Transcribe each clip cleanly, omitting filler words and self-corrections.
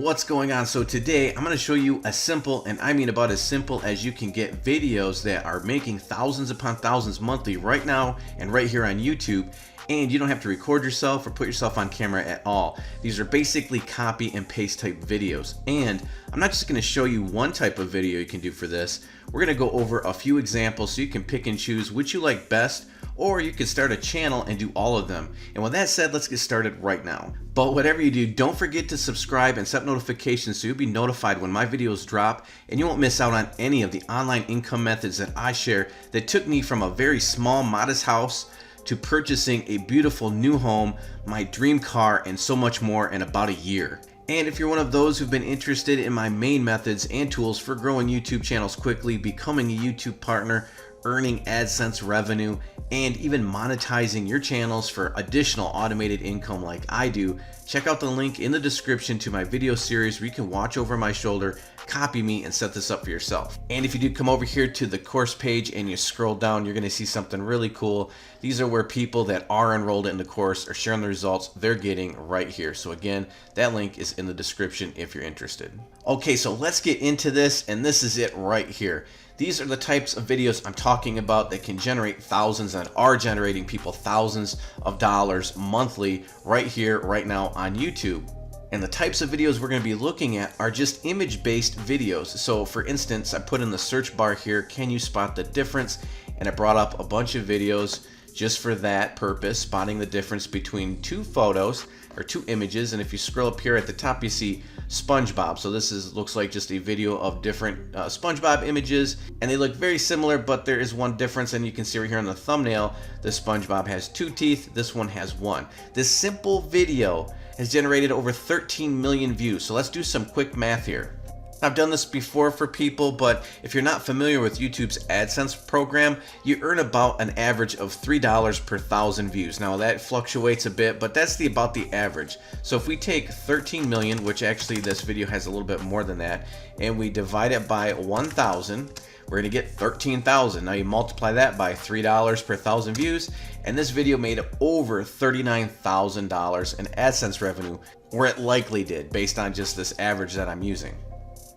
What's going on? So today I'm going to show you a simple, and I mean about as simple as you can get, videos that are making thousands upon thousands monthly right now and right here on YouTube, and you don't have to record yourself or put yourself on camera at all. These are basically copy and paste type videos, and I'm not just going to show you one type of video you can do for this. We're going to go over a few examples so you can pick and choose which you like best, or you can start a channel and do all of them. And with that said, let's get started right now. But whatever you do, don't forget to subscribe and set notifications so you'll be notified when my videos drop, and you won't miss out on any of the online income methods that I share that took me from a very small, modest house to purchasing a beautiful new home, my dream car, and so much more in about a year. And if you're one of those who've been interested in my main methods and tools for growing YouTube channels quickly, becoming a YouTube partner, earning AdSense revenue, and even monetizing your channels for additional automated income like I do, check out the link in the description to my video series where you can watch over my shoulder, copy me, and set this up for yourself. And if you do come over here to the course page and you scroll down, you're going to see something really cool. These are where people that are enrolled in the course are sharing the results they're getting right here. So again, that link is in the description if you're interested. Okay, so let's get into this, and this is it right here. These are the types of videos I'm talking about that can generate thousands and are generating people thousands of dollars monthly right here, right now on YouTube. And the types of videos we're going to be looking at are just image-based videos. So for instance, I put in the search bar here, can you spot the difference? And it brought up a bunch of videos just for that purpose, spotting the difference between two photos or two images. And if you scroll up here at the top, you see SpongeBob. So this looks like just a video of different SpongeBob images, and they look very similar, but there is one difference, and you can see right here on the thumbnail, this SpongeBob has 2 teeth, this one has 1. This simple video has generated over 13 million views. So let's do some quick math here. I've done this before for people, but if you're not familiar with YouTube's AdSense program, you earn about an average of $3 per 1,000 views. Now that fluctuates a bit, but that's about the average. So if we take 13 million, which actually this video has a little bit more than that, and we divide it by 1,000, we're gonna get 13,000. Now you multiply that by $3 per 1,000 views, and this video made over $39,000 in AdSense revenue, or it likely did based on just this average that I'm using.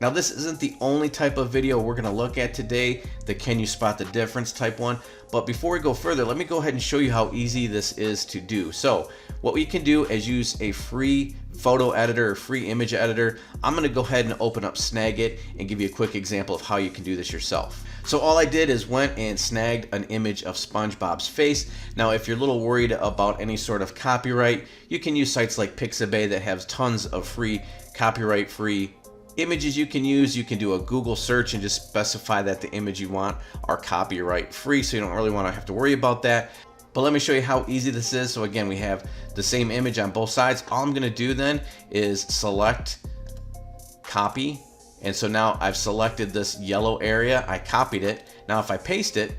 Now this isn't the only type of video we're going to look at today, the can you spot the difference type one, but before we go further, let me go ahead and show you how easy this is to do. So what we can do is use a free photo editor or free image editor. I'm going to go ahead and open up Snagit and give you a quick example of how you can do this yourself. So all I did is went and snagged an image of SpongeBob's face. Now if you're a little worried about any sort of copyright, you can use sites like Pixabay that have tons of free copyright free images you can use. You can do a Google search and just specify that the image you want are copyright free, so you don't really want to have to worry about that. But let me show you how easy this is. So again, we have the same image on both sides. All I'm going to do then is select copy, and so now I've selected this yellow area, I copied it. Now if I paste it,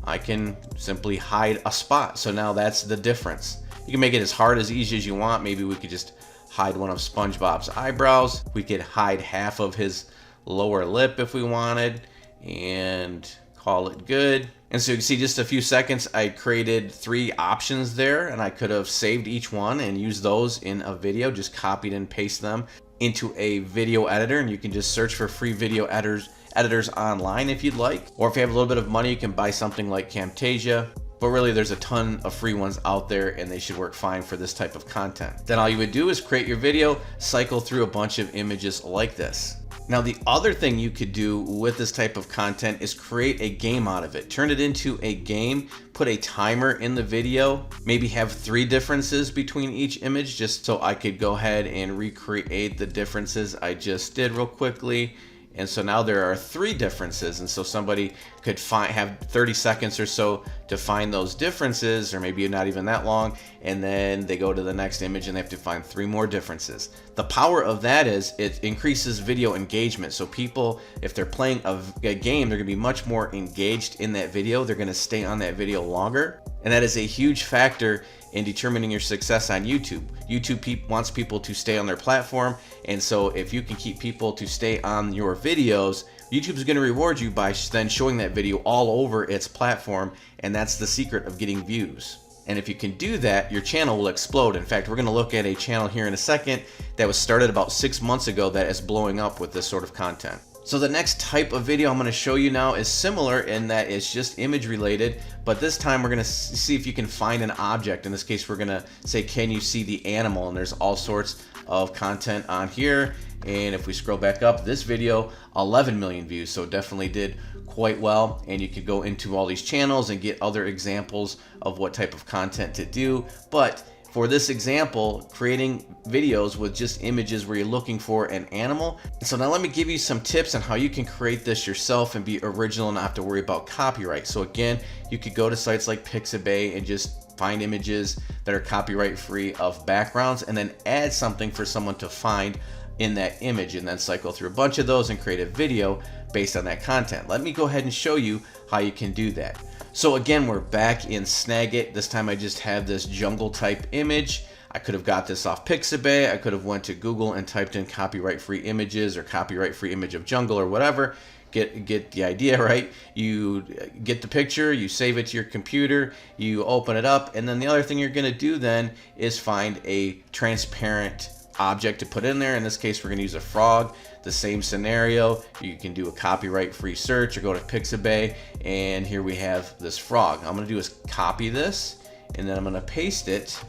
I can simply hide a spot. So now that's the difference. You can make it as hard as easy as you want. Maybe we could just hide one of SpongeBob's eyebrows. We could hide half of his lower lip if we wanted, and call it good. And so you can see just a few seconds, I created 3 options there, and I could have saved each one and used those in a video, just copied and paste them into a video editor, and you can just search for free video editors online if you'd like. Or if you have a little bit of money, you can buy something like Camtasia. But really there's a ton of free ones out there, and they should work fine for this type of content. Then all you would do is create your video, cycle through a bunch of images like this. Now the other thing you could do with this type of content is create a game out of it. Turn it into a game, put a timer in the video, maybe have 3 differences between each image, just so I could go ahead and recreate the differences I just did real quickly. And so now there are 3 differences, and so somebody could have 30 seconds or so to find those differences, or maybe not even that long, and then they go to the next image and they have to find 3 more differences. The power of that is it increases video engagement. So people, if they're playing a game, they're gonna be much more engaged in that video. They're gonna stay on that video longer, and that is a huge factor in determining your success on YouTube. YouTube wants people to stay on their platform, and so if you can keep people to stay on your videos, YouTube is going to reward you by then showing that video all over its platform, and that's the secret of getting views. And if you can do that, your channel will explode. In fact, we're going to look at a channel here in a second that was started about 6 months ago that is blowing up with this sort of content. So the next type of video I'm going to show you now is similar in that it's just image related, but this time we're going to see if you can find an object. In this case, we're going to say, can you see the animal? And there's all sorts of content on here. And if we scroll back up, this video, 11 million views, so it definitely did quite well. And you could go into all these channels and get other examples of what type of content to do. But for this example, creating videos with just images where you're looking for an animal. So now let me give you some tips on how you can create this yourself and be original and not have to worry about copyright. So again, you could go to sites like Pixabay and just find images that are copyright free of backgrounds and then add something for someone to find in that image and then cycle through a bunch of those and create a video based on that content. Let me go ahead and show you how you can do that. So again, we're back in Snagit. This time I just have this jungle type image. I could have got this off Pixabay. I could have went to Google and typed in copyright free images or copyright free image of jungle or whatever. Get the idea, right? You get the picture, you save it to your computer, you open it up, and then the other thing you're gonna do then is find a transparent object to put in there. In this case, we're going to use a frog. The same scenario, you can do a copyright free search or go to Pixabay, and here we have this frog. I'm going to do is copy this, and then I'm going to paste it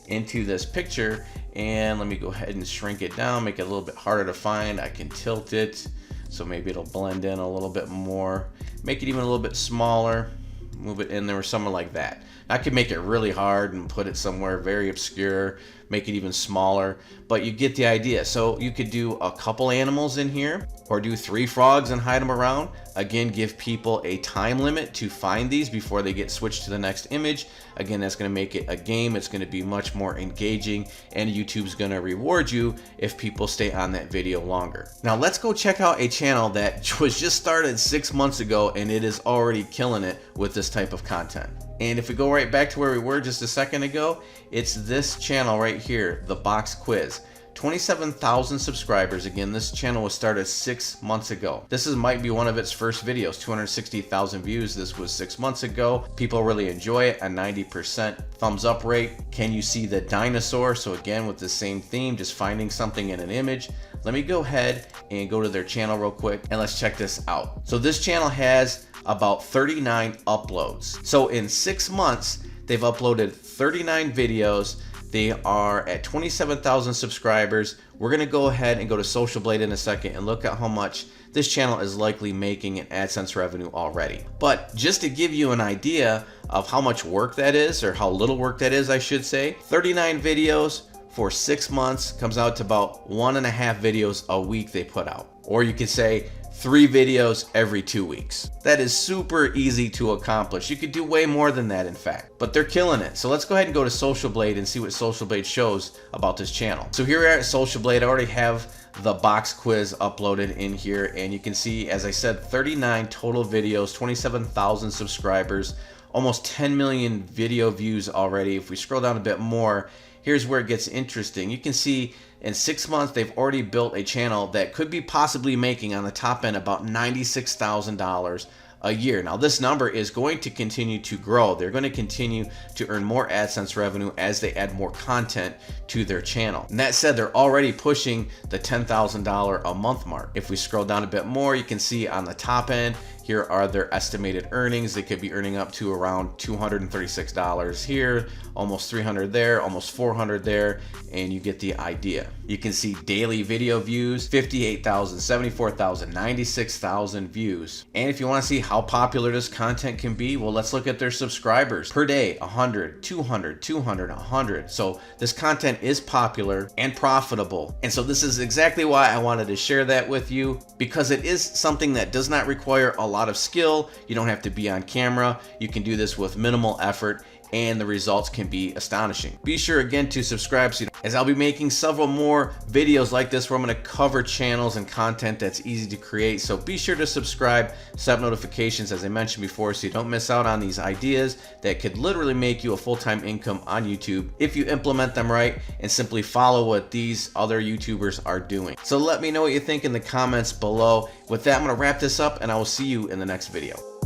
into this picture, and let me go ahead and shrink it down, make it a little bit harder to find. I can tilt it so maybe it'll blend in a little bit more, make it even a little bit smaller, move it in there or somewhere like that. I could make it really hard and put it somewhere very obscure, make it even smaller, but you get the idea. So you could do a couple animals in here or do 3 frogs and hide them around. Again, give people a time limit to find these before they get switched to the next image. Again, that's going to make it a game. It's going to be much more engaging, and YouTube's going to reward you if people stay on that video longer. Now let's go check out a channel that was just started 6 months ago, and it is already killing it with this type of content. And if we go right back to where we were just a second ago, it's this channel right here, The Box Quiz. 27,000 subscribers. Again, this channel was started 6 months ago. This might be one of its first videos, 260,000 views. This was 6 months ago. People really enjoy it, a 90% thumbs up rate. Can you see the dinosaur? So again, with the same theme, just finding something in an image. Let me go ahead and go to their channel real quick and let's check this out. So this channel has about 39 uploads. So in 6 months, they've uploaded 39 videos. They are at 27,000 subscribers. We're gonna go ahead and go to Social Blade in a second and look at how much this channel is likely making in AdSense revenue already. But just to give you an idea of how much work that is, or how little work that is, I should say, 39 videos for 6 months comes out to about 1.5 videos a week they put out. Or you could say 3 videos every 2 weeks. That is super easy to accomplish. You could do way more than that, in fact, but they're killing it. So let's go ahead and go to Social Blade and see what Social Blade shows about this channel. So here we are at Social Blade. I already have the box quiz uploaded in here, and you can see, as I said, 39 total videos, 27,000 subscribers, almost 10 million video views already. If we scroll down a bit more, here's where it gets interesting. You can see in 6 months, they've already built a channel that could be possibly making on the top end about $96,000 a year. Now this number is going to continue to grow. They're going to continue to earn more AdSense revenue as they add more content to their channel. And that said, they're already pushing the $10,000 a month mark. If we scroll down a bit more, you can see on the top end, here are their estimated earnings. They could be earning up to around $236 here, almost 300 there, almost 400 there, and you get the idea. You can see daily video views, 58,000, 74,000, 96,000 views. And if you want to see how popular this content can be, well, let's look at their subscribers. Per day, 100, 200, 200, 100. So this content is popular and profitable. And so this is exactly why I wanted to share that with you, because it is something that does not require a lot of skill. You don't have to be on camera. You can do this with minimal effort, and the results can be astonishing. Be sure again to subscribe, as I'll be making several more videos like this where I'm going to cover channels and content that's easy to create. So be sure to subscribe, set up notifications, as I mentioned before, so you don't miss out on these ideas that could literally make you a full-time income on YouTube if you implement them right and simply follow what these other YouTubers are doing. So let me know what you think in the comments below. With that, I'm going to wrap this up, and I will see you in the next video.